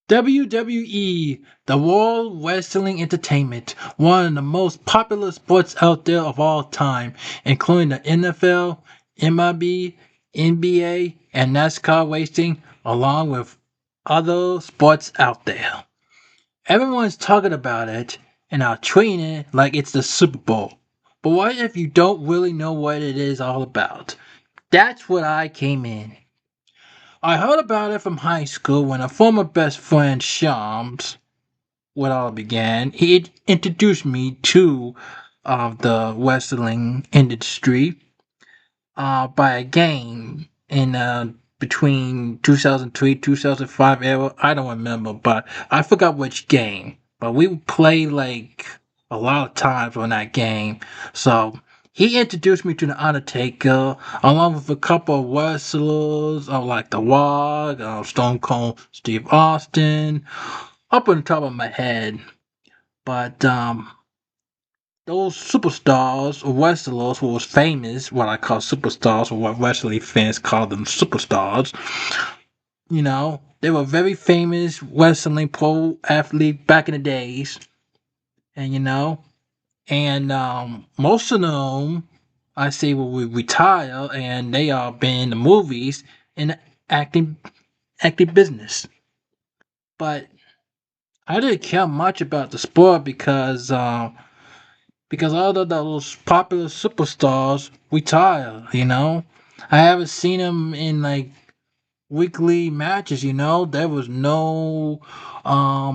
WWE, the World Wrestling Entertainment, one of the most popular sports out there of all time, including the NFL, MLB, NBA, and NASCAR racing, along with other sports out there. Everyone's talking about it and are treating it like it's the Super Bowl. But what if you don't really know what it is all about? That's what I came in. I heard about it from high school when a former best friend, Shams, what all began. He introduced me to the wrestling industry by a game in between 2003 2005 era. I don't remember, but I forgot which game. But we played like a lot of times on that game. So he introduced me to the Undertaker, along with a couple of wrestlers like The Rock, Stone Cold Steve Austin, up on the top of my head. But those superstars or wrestlers who was famous, what I call superstars, or what wrestling fans call them superstars, they were very famous wrestling pro athlete back in the days. And most of them I say will retire and they are been in the movies and acting acting business. But I didn't care much about the sport because all of those popular superstars retire, I haven't seen them in like weekly matches, there was no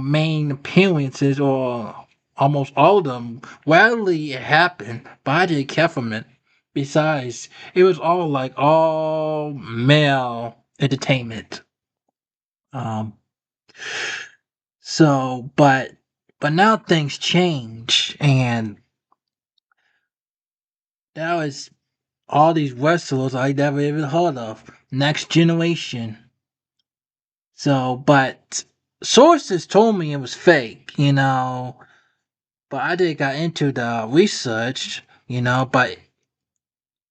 main appearances or almost all of them. Rarely it happened, but I didn't care for it. Besides, it was all like all male entertainment. Um but now things change and now it's all these wrestlers I never even heard of. Next generation. So, but sources told me it was fake, but I did got into the research, but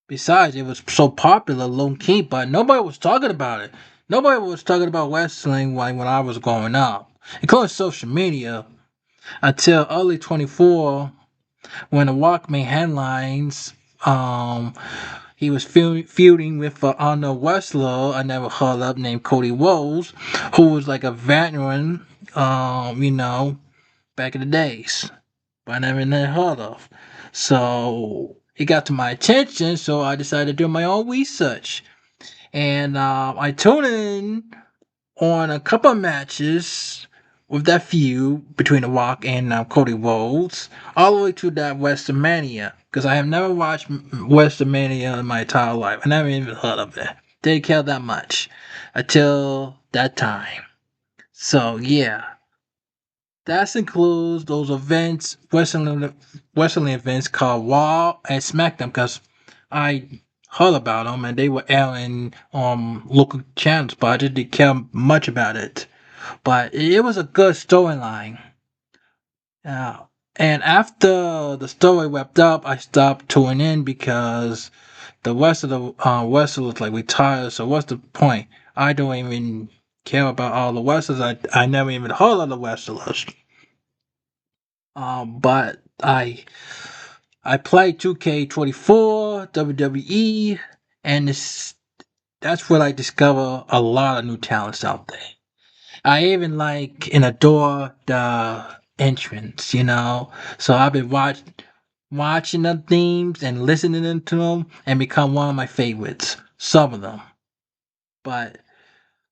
besides it was so popular, low key, but nobody was talking about it. Nobody was talking about wrestling like when I was growing up, including social media, until early 24 when the Walkman headlines, he was feuding with an unknown wrestler I never heard of named Cody Rhodes, who was like a veteran, back in the days, but I never heard of. So it got to my attention, so I decided to do my own research. And I tuned in on a couple of matches with that feud between The Rock and Cody Rhodes, all the way to that WrestleMania. Because I have never watched WrestleMania in my entire life. I never even heard of it. Didn't care that much until that time. So yeah, that includes those events, wrestling events called Raw and Smackdown. Because I heard about them and they were airing on local channels, but I didn't care much about it. But it was a good storyline. Uh, and after the story wrapped up, I stopped tuning in because the rest of the wrestlers like retired. So what's the point? I don't even care about all the wrestlers. I never even heard of the wrestlers. But I played 2K24, WWE, and that's where I discover a lot of new talents out there. I even like and adore the entrance, So I've been watching the themes and listening to them and become one of my favorites. Some of them. But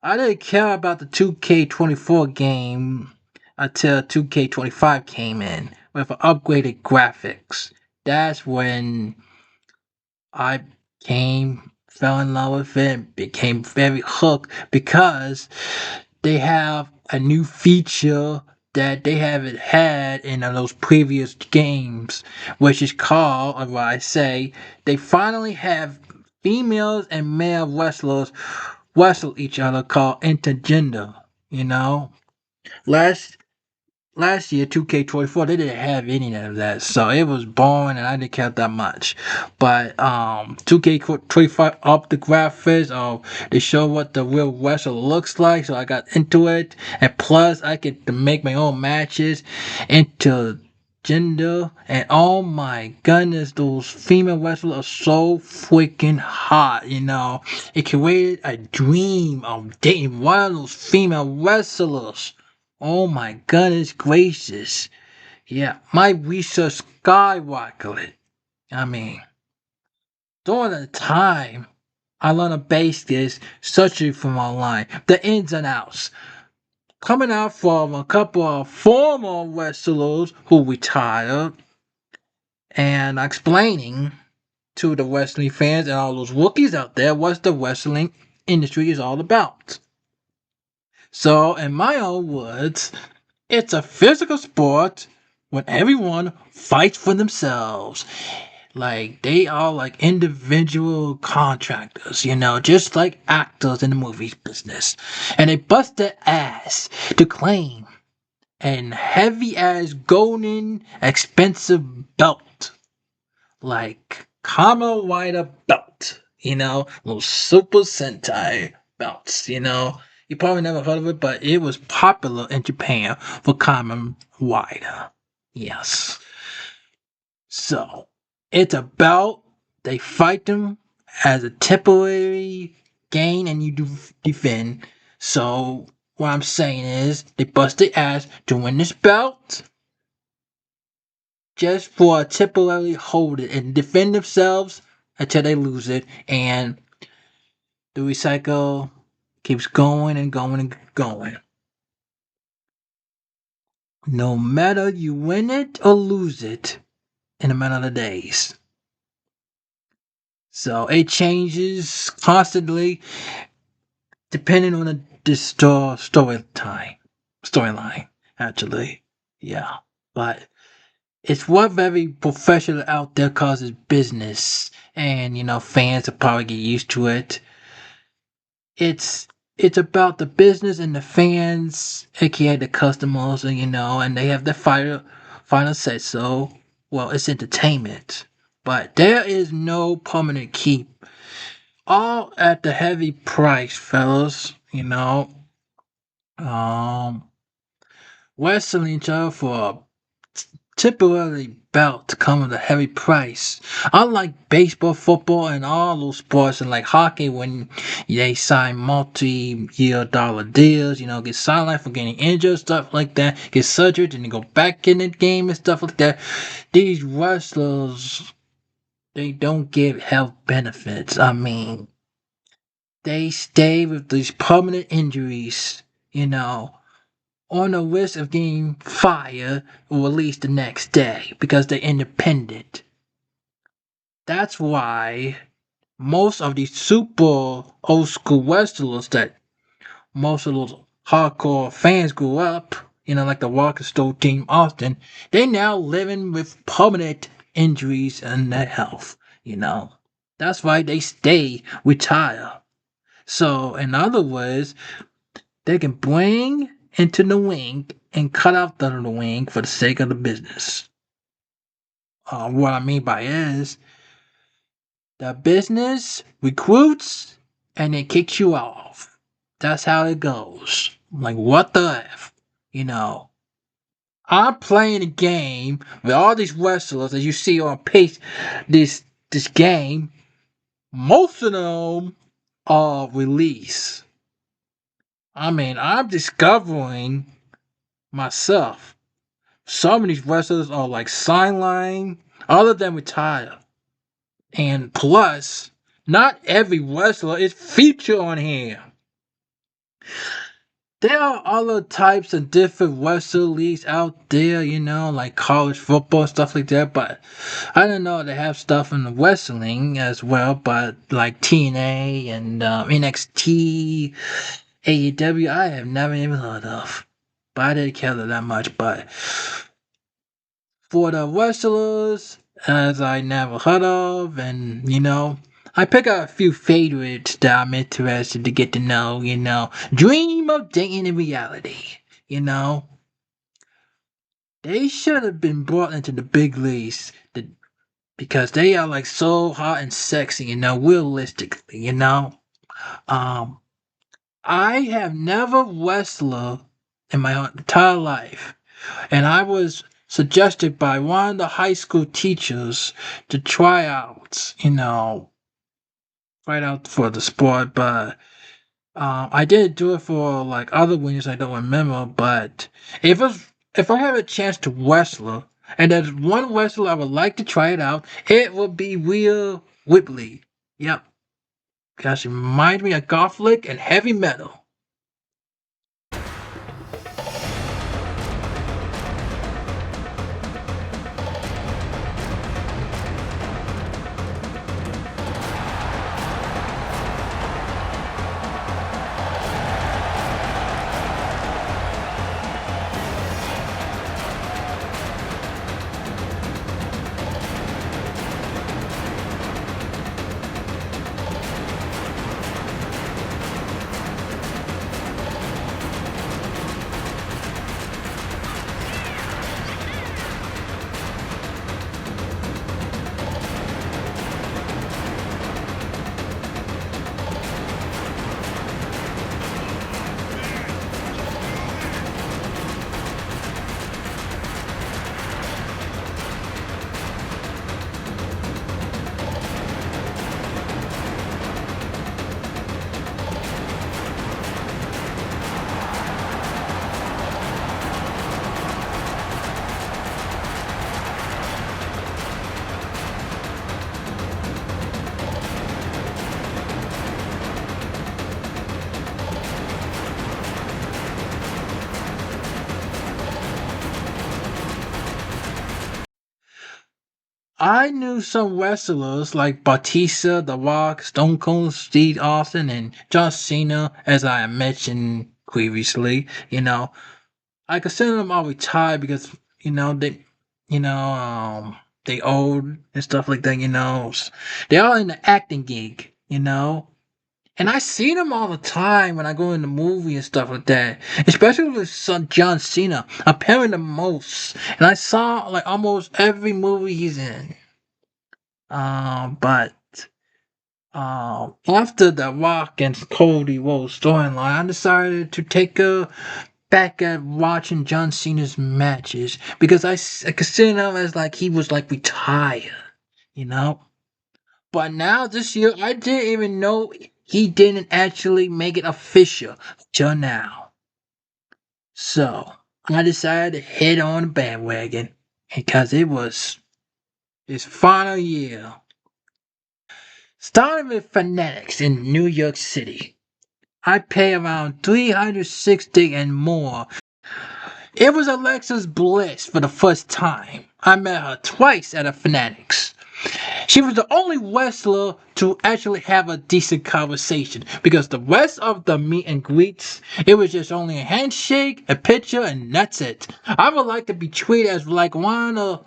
I didn't care about the 2K24 game until 2K25 came in with upgraded graphics. That's when I fell in love with it, became very hooked because they have a new feature that they haven't had in those previous games, which is called, or what I say, they finally have females and male wrestlers wrestle each other called intergender. You know, last last year 2K24 they didn't have any of that, so it was boring and I didn't care that much. But 2K25 up the graphics, they show what the real wrestler looks like, so I got into it. And plus I get to make my own matches into gender, and oh my goodness, those female wrestlers are so freaking hot. It created a dream of dating one of those female wrestlers. Oh my goodness gracious. Yeah, my research skyrocketed. I mean, during the time I learned to base this searching from online, the ins and outs. Coming out from a couple of former wrestlers who retired and explaining to the wrestling fans and all those rookies out there what the wrestling industry is all about. So, in my own words, it's a physical sport when everyone fights for themselves. Like, they are like individual contractors, just like actors in the movie business. And they bust their ass to claim an heavy ass golden expensive belt. Like Kamen Rider belt, those Super Sentai belts, You probably never heard of it, but it was popular in Japan for Kamen Rider. Yes. So, it's a belt. They fight them as a temporary gain and you do defend. So, what I'm saying is, they bust their ass to win this belt just for temporarily hold it and defend themselves until they lose it, and the recycle keeps going and going and going. No matter you win it or lose it in a matter of days. So it changes constantly depending on the storyline, actually. Yeah. But it's what every professional out there calls his business, and fans will probably get used to it. It's about the business and the fans, aka the customers, and they have the final say so. Well, it's entertainment, but there is no permanent keep. All at the heavy price, fellas. Um, wrestling each other for temporary belt come with a heavy price. Unlike baseball, football, and all those sports, and like hockey, when they sign multi-year dollar deals, get sidelined for getting injured, stuff like that, get surgery, then they go back in the game and stuff like that. These wrestlers, they don't get health benefits. I mean, they stay with these permanent injuries, on the risk of getting fired or released the next day because they're independent. That's why most of these super old school wrestlers that most of those hardcore fans grew up, like the Walker Stone team Austin, they now living with permanent injuries in their health. That's why they stay retire. So, in other words, they can bring into the wing and cut out the wing for the sake of the business. What I mean by is the business recruits and it kicks you off. That's how it goes. Like, what the F? I'm playing a game with all these wrestlers as you see on page this game. Most of them are released. I mean, I'm discovering myself. Some of these wrestlers are like sideline, all of them retire. And plus, not every wrestler is featured on here. There are other types of different wrestler leagues out there, like college football, stuff like that. But I don't know, they have stuff in the wrestling as well, but like TNA and NXT AEW, I have never even heard of. But I didn't care that much. But for the wrestlers, as I never heard of, and I pick out a few favorites that I'm interested to get to know, dream of dating in reality, you know. They should have been brought into the big leagues because they are like so hot and sexy, realistically, Um, I have never wrestled in my entire life, and I was suggested by one of the high school teachers to try out for the sport, but I didn't do it for like other wings I don't remember. But if I have a chance to wrestle, and there's one wrestler I would like to try it out, it would be Rhea Ripley. Yep, because she reminds me of Gothic and heavy metal. I knew some wrestlers like Batista, The Rock, Stone Cold Steve Austin, and John Cena, as I mentioned previously. I consider them all retired because you know, they old and stuff like that. They're all in the acting gig. And I see them all the time when I go in the movie and stuff like that. Especially with son John Cena. I'm pairing the most. And I saw like almost every movie he's in. But after the Rock and Cody Rhodes storyline, I decided to take a back at watching John Cena's matches because I consider him as like he was like retired, you know. But now this year, I didn't even know he didn't actually make it official till now. So I decided to head on the bandwagon because it was his final year. Starting with Fanatics in New York City. I pay around $360 and more. It was Alexa's Bliss for the first time. I met her twice at a Fanatics. She was the only wrestler to actually have a decent conversation because the rest of the meet and greets, it was just only a handshake, a picture, and that's it. I would like to be treated as like one of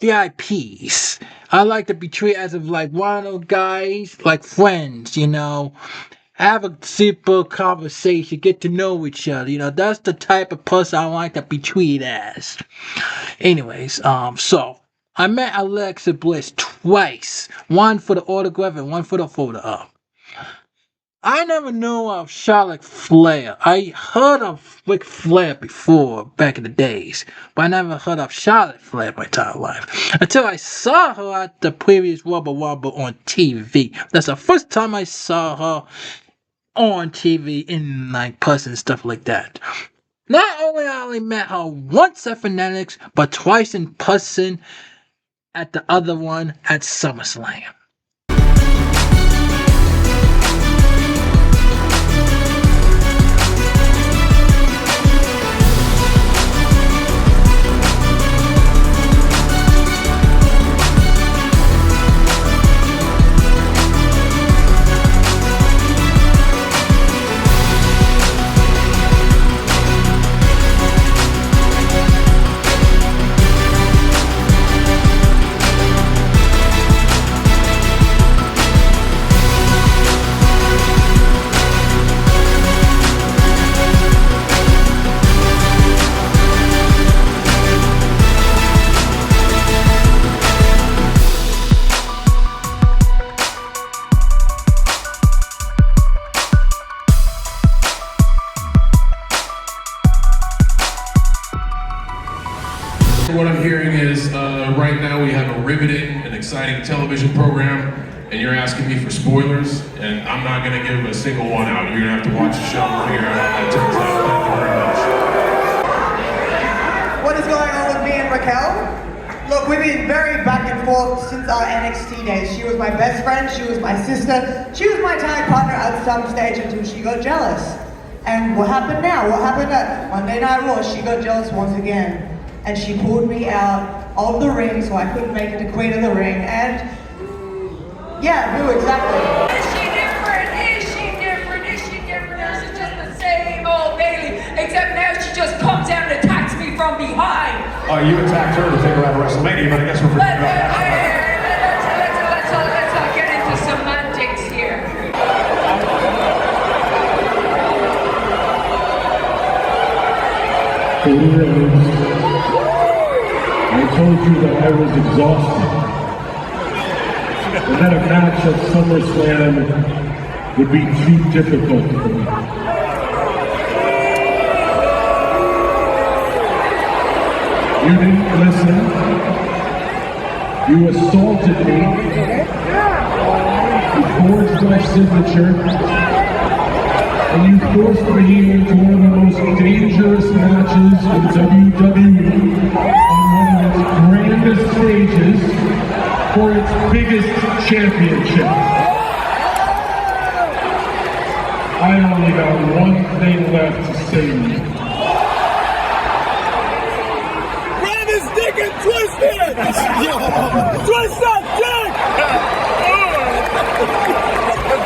VIPs. I like to be treated as of like one of those guys, like friends, have a simple conversation, get to know each other. That's the type of person I like to be treated as. Anyways, so I met Alexa Bliss twice. One for the autograph and one for the photo op. I never knew of Charlotte Flair. I heard of Ric Flair before, back in the days, but I never heard of Charlotte Flair my entire life. Until I saw her at the previous Wubba Wubba on TV. That's the first time I saw her on TV in like person and stuff like that. Not only I only met her once at Fanatics, but twice in person at the other one at SummerSlam. What I'm hearing is right now we have a riveting and exciting television program, and you're asking me for spoilers, and I'm not going to give a single one out. You're going to have to watch the show and figure out how that turns out. Thank you very much. What is going on with me and Raquel? Look, we've been very back and forth since our NXT days. She was my best friend, she was my sister, she was my tag partner at some stage until she got jealous. And what happened now? What happened at Monday Night Raw? She got jealous once again. And she pulled me out of the ring so I couldn't make it the queen of the ring. And yeah, boo, exactly. Is she different? Is she different? Is she different? Or is it just the same old Bailey? Except now she just comes out and attacks me from behind. You attacked her to take her out of WrestleMania, but I guess we're forgetting about that. Let's not get into semantics here. I told you that I was exhausted, and that a match at SummerSlam would be too difficult for me. You didn't listen. You assaulted me. You forged my signature. And you forced me into one of the most dangerous matches in WWE on one of its grandest stages for its biggest championship. I only got one thing left to say to you. Grab his dick and twist it! Twist that dick!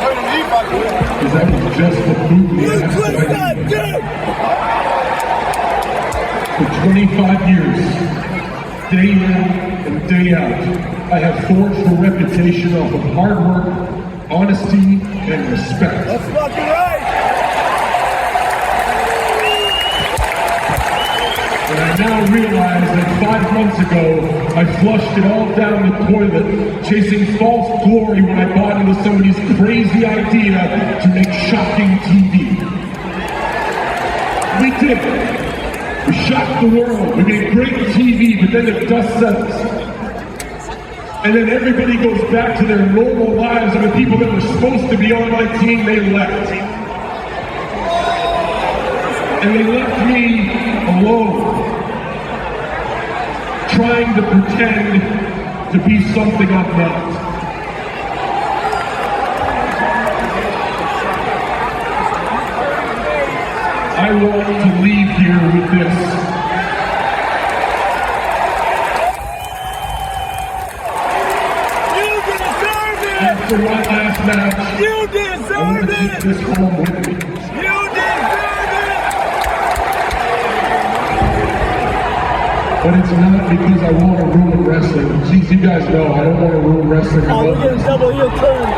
Because that was just the boot You twist that dick! For 25 years, day in and day out, I have forged a reputation off of hard work, honesty, and respect. That's fucking right! And I now realize that 5 months ago, I flushed it all down the toilet, chasing false glory when I bought into somebody's crazy idea to make shocking TV. We did it. We shocked the world. We made great TV, but then the dust settles. And then everybody goes back to their normal lives, and the people that were supposed to be on my team, they left. And they left me alone, trying to pretend to be something I'm not. I want to leave here with this. You deserve it! After my last match, You I want deserve to take it! this home with me. You deserve it! But it's not because I want to ruin wrestling. Please, you guys know I don't want to ruin wrestling. I Oh, love we're getting wrestling. double heel turn.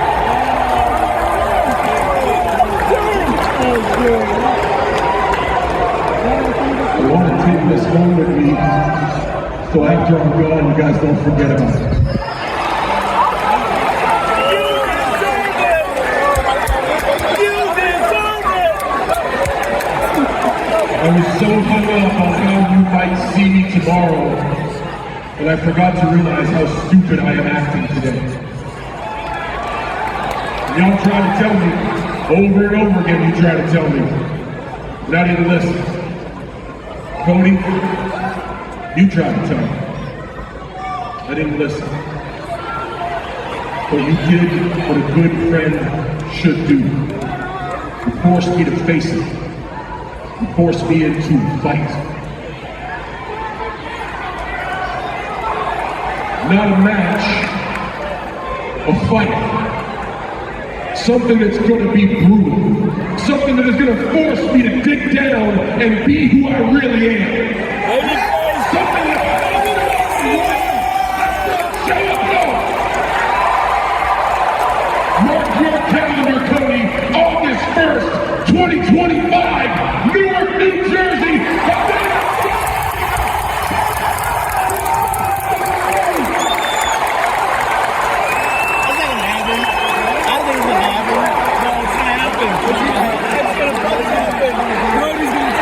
I want to take this home with me, so after I'm gone, you guys don't forget about it. You deserve it! You deserve it! I was so hung up on how you might see me tomorrow that I forgot to realize how stupid I am acting today. Y'all try to tell me, over and over again you try to tell me, and I didn't listen. Cody, you tried to tell me. I didn't listen. But you did what a good friend should do. You forced me to face it. You forced me into a fight. Not a match, a fight. Something that's going to be brutal. Something that is going to force me to dig down and be who I really am. Something that mark your calendar, Cody. August 1st, 2025, Newark, New Jersey. Nobody's gonna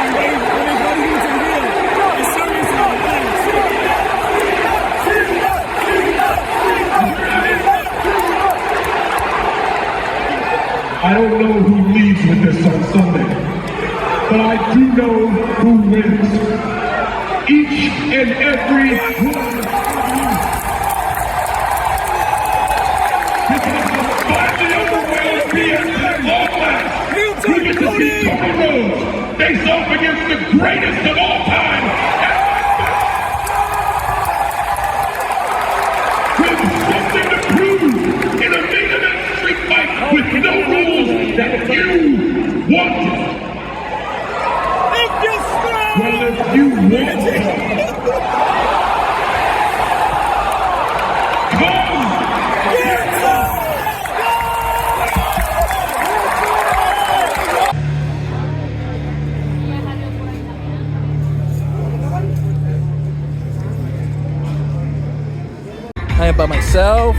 take don't know who leads with this on Sunday, but I do know who wins. Each and every one of you. Because despite the overwhelming BS at long last, we get to see Cody Rhodes face off against the greatest of all time. With something to prove in a main event street fight with no rules that you wanted. Well, if you want I am by myself.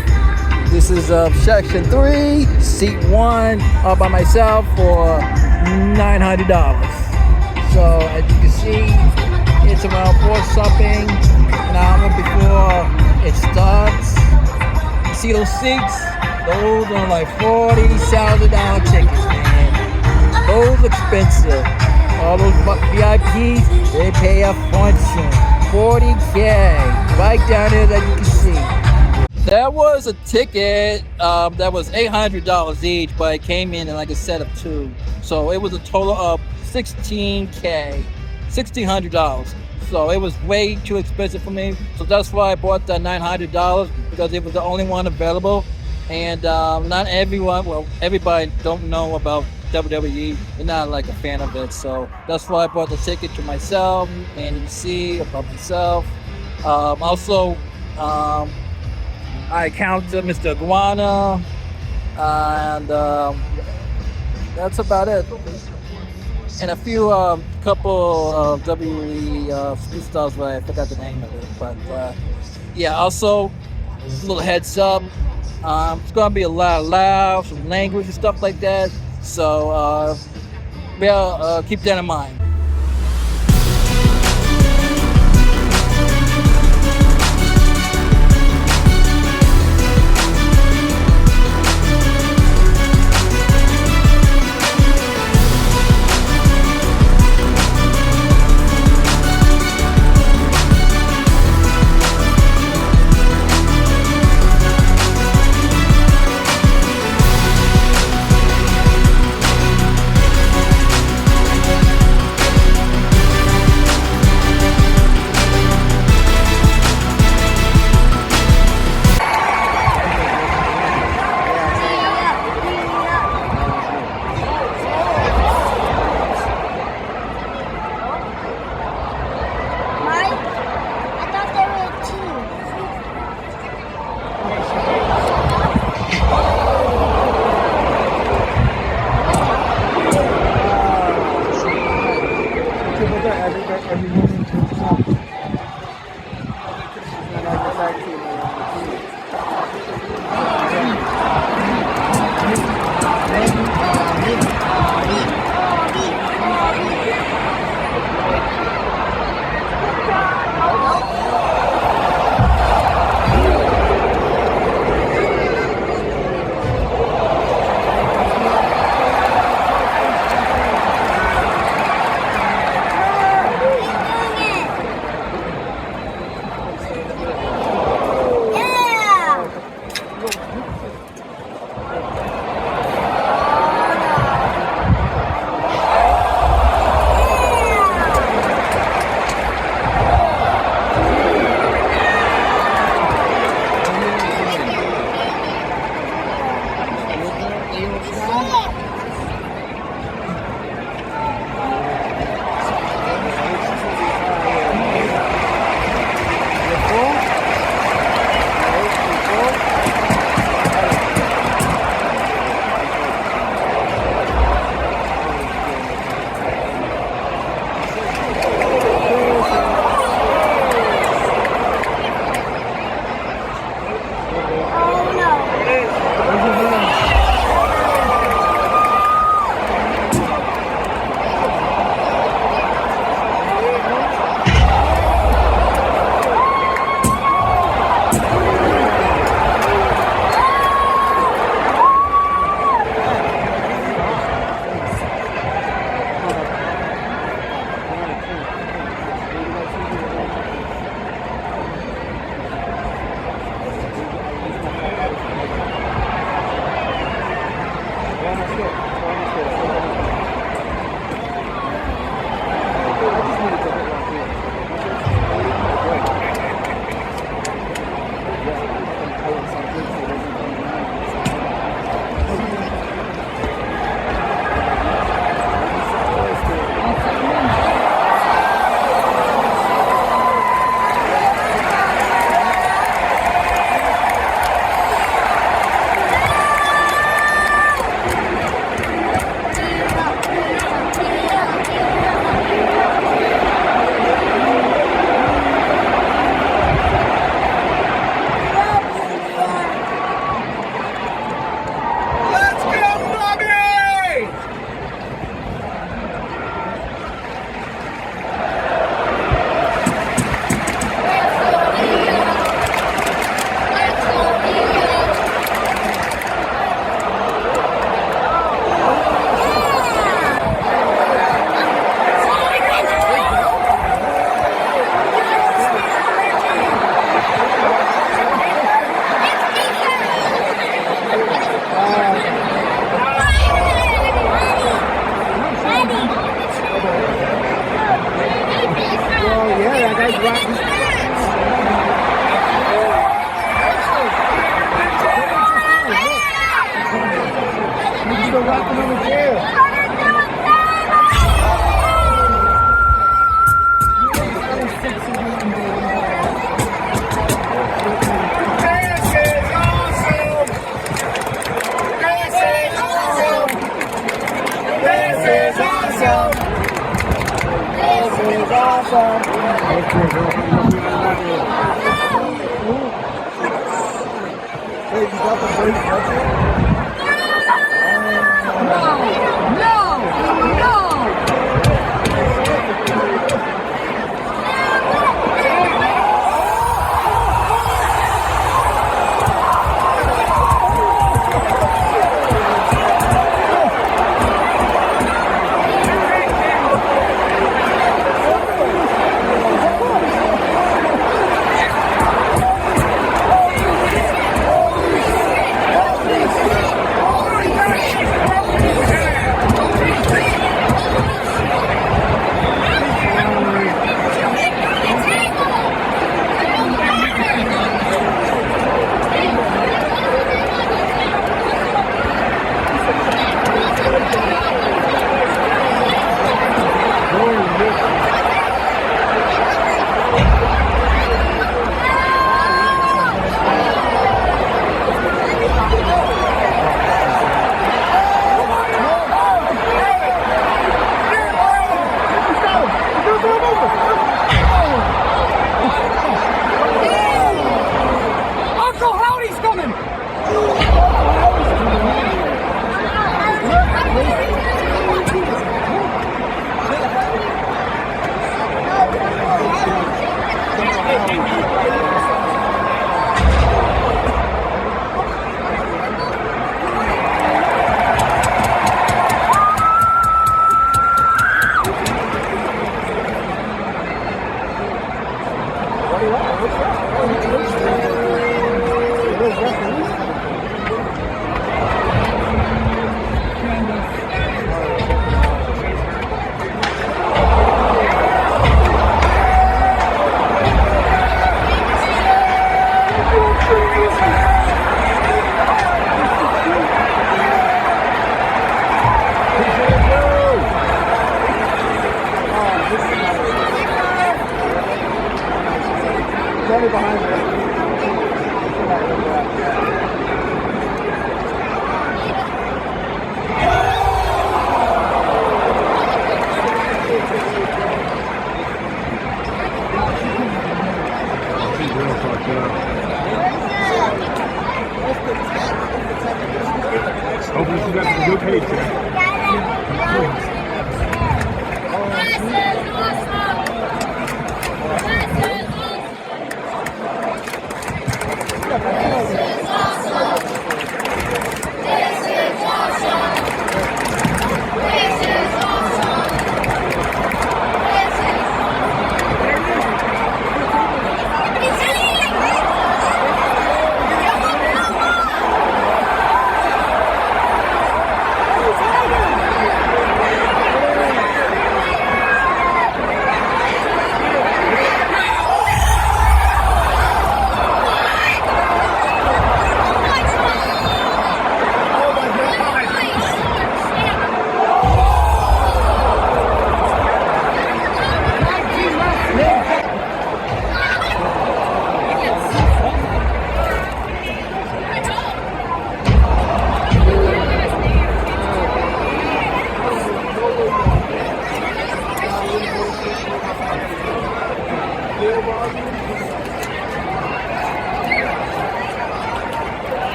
This is section 3, seat 1, all by myself for $900. So as you can see, it's around 4-something an hour before it starts. You see those seats? Those are like $40,000 tickets, man. Those expensive. All those VIPs, they pay a fortune. $40K, right down there that you can see. That was a ticket that was $800 each, but it came in like a set of 2. So it was a total of $16K, $1,600. So it was way too expensive for me. So that's why I bought the $900, because it was the only one available. And not everyone, well, everybody don't know about WWE. They're not like a fan of it. So that's why I bought the ticket to myself, and you can see about myself. Also, I counted Mr. Iguana, and that's about it. And a few couple of WWE Spsupersstars, but I forgot the name of it. But yeah, also a little heads up. It's gonna be a lot of loud, some language and stuff like that. So keep that in mind.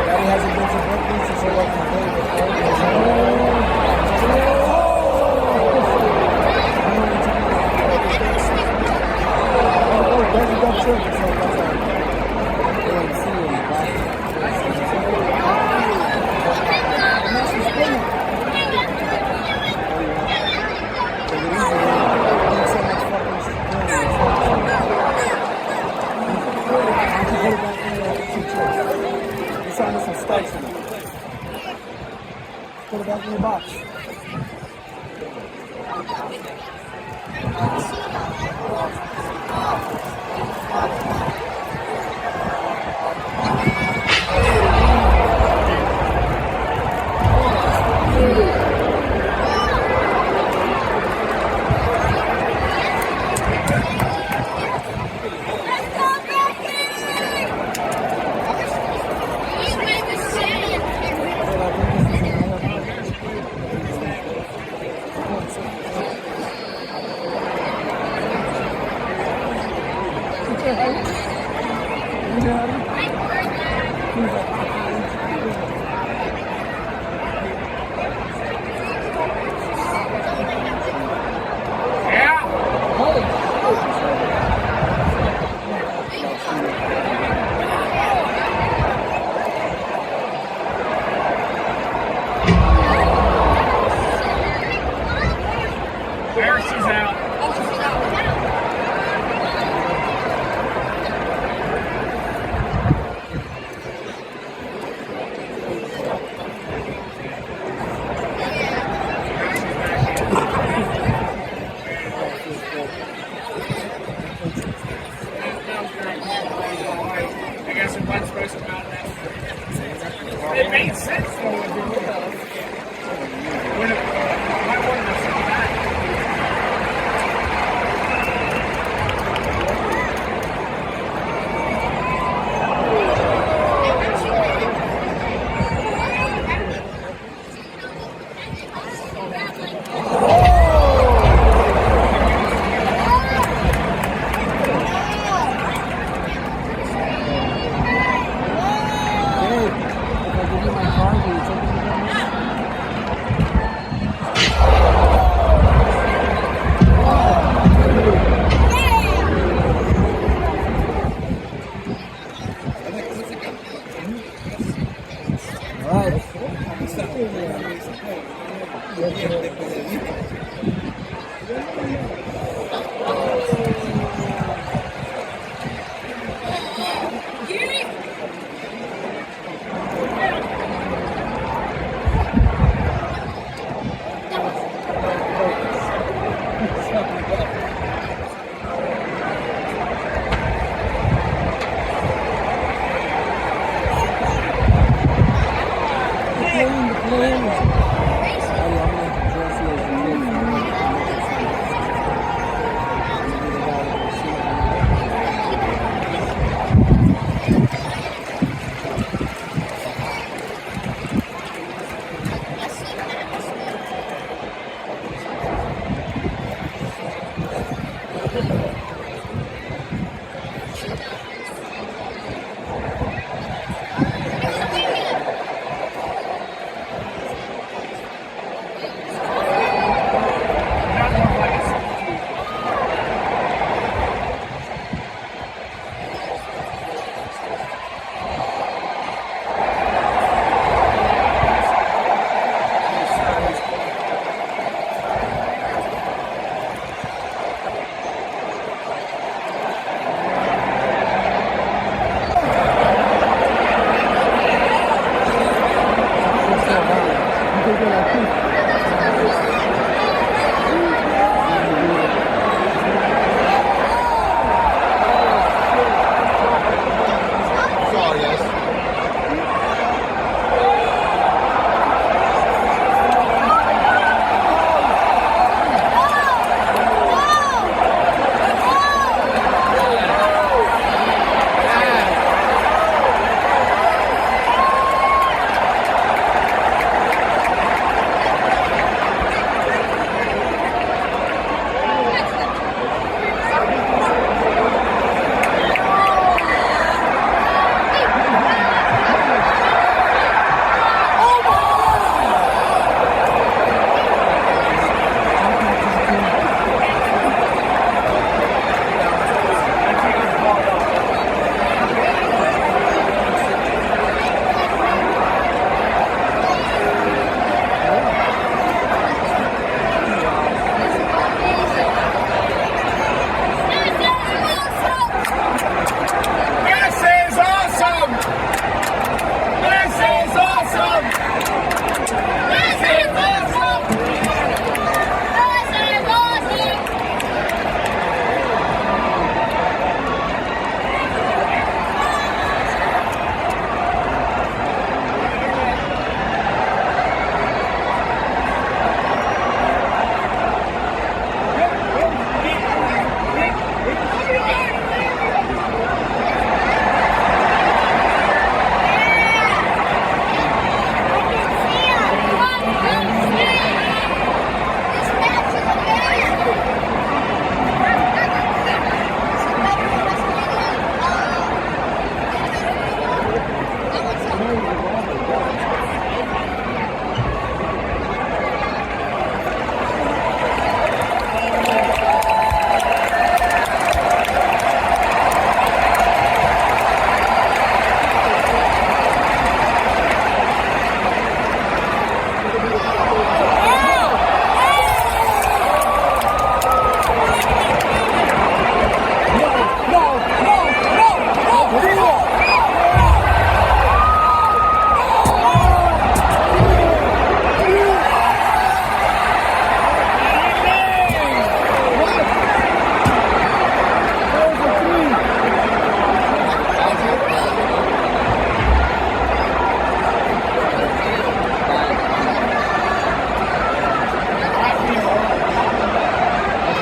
Daddy hasn't been to Brooklyn since I worked for David. It made sense though.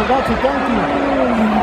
got you. Thank you.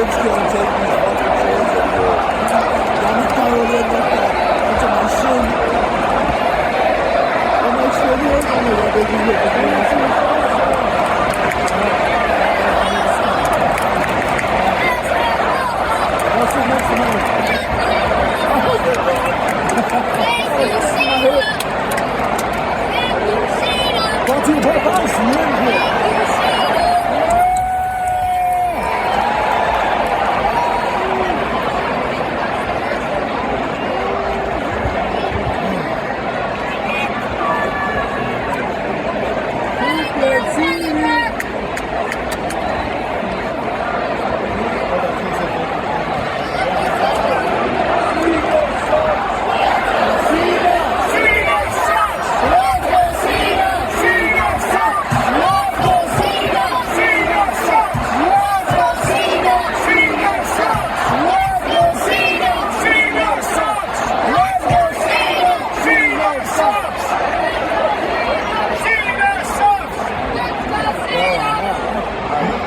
legs can't take these fucking chairs anymore. Got me tired of like that. Until my shin. And my shin here, I know what they can get. I'll sit next to mine. Brought to you by Vice. You in here.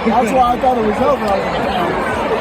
That's why I thought it was over.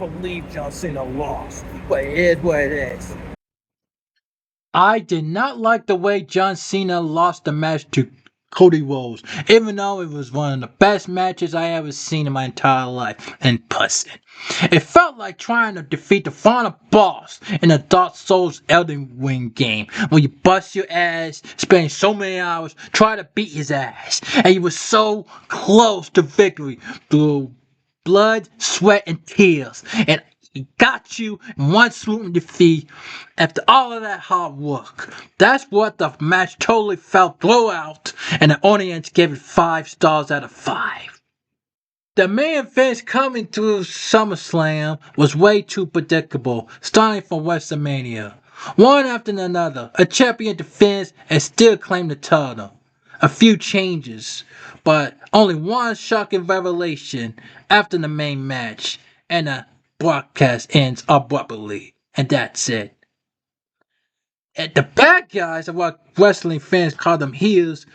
believe John Cena lost, but it is what it is. I did not like the way John Cena lost the match to Cody Rhodes, even though it was one of the best matches I ever seen in my entire life in person. It felt like trying to defeat the final boss in a Dark Souls Elden Ring game, where you bust your ass, spending so many hours trying to beat his ass, and you were so close to victory through blood, sweat, and tears, and he got you in one swoop defeat after all of that hard work. That's what the match totally felt throughout, and the audience gave it 5 stars out of 5. The main events coming through SummerSlam was way too predictable, starting from WrestleMania. One after another, a champion defends and still claim the title. A few changes, but only one shocking revelation after the main match, and the broadcast ends abruptly, and that's it. And the bad guys, of what wrestling fans call them heels,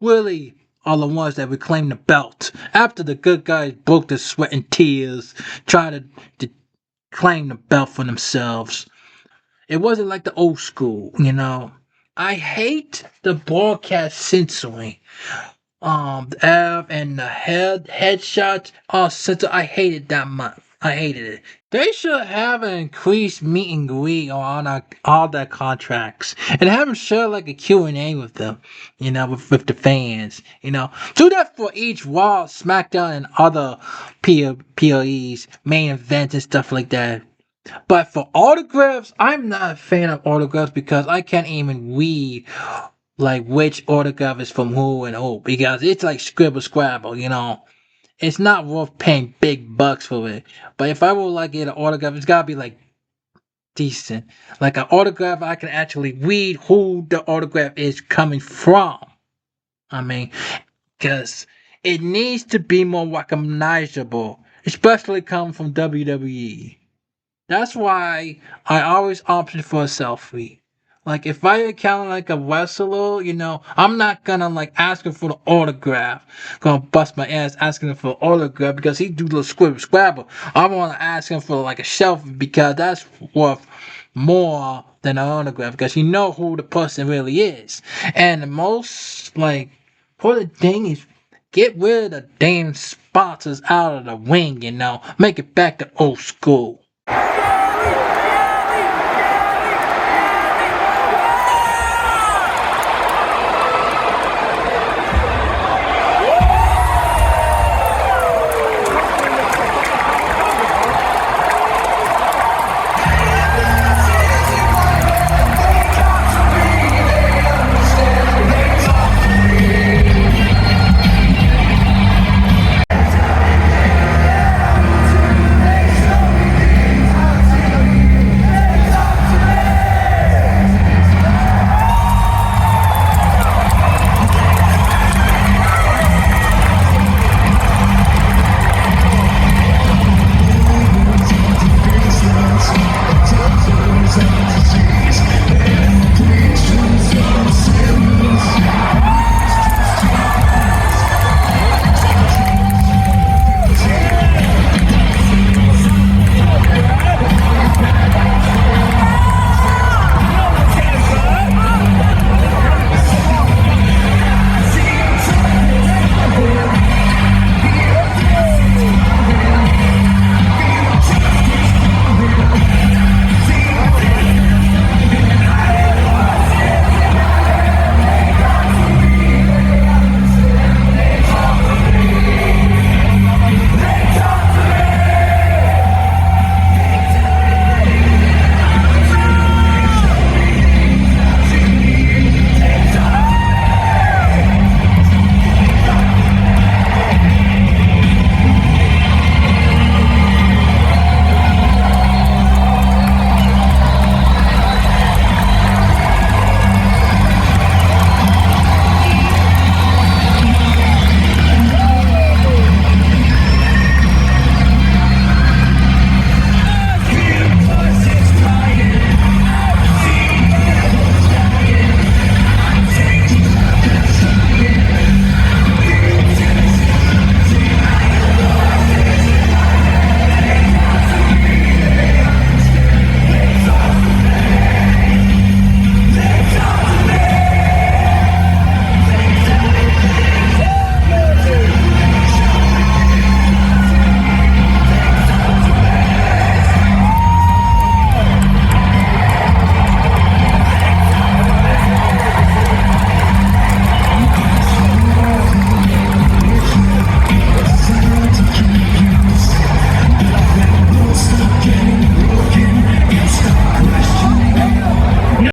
really are the ones that reclaim the belt after the good guys broke their sweat and tears trying to claim the belt for themselves. It wasn't like the old school, you know. I hate the broadcast censoring. The F and the headshots all censored. I hated that much. I hated it. They should have an increased meet and greet on all their contracts and have them share like a Q&A with them, you know, with the fans, you know. Do that for each Raw, Smackdown, and other PLEs, main events, and stuff like that. But for autographs, I'm not a fan of autographs because I can't even read like which autograph is from who and who because it's like scribble scrabble, you know. It's not worth paying big bucks for it. But if I would like get an autograph, it's gotta be like decent. Like an autograph I can actually read who the autograph is coming from. I mean, because it needs to be more recognizable, especially coming from WWE. That's why I always opted for a selfie. Like if I encounter like a wrestler, you know, I'm not gonna like ask him for the autograph. Gonna bust my ass asking him for the autograph because he do the scribble scrabble. I wanna ask him for like a selfie because that's worth more than an autograph because you know who the person really is. And the most like important thing is get rid of the damn sponsors out of the ring, you know. Make it back to old school.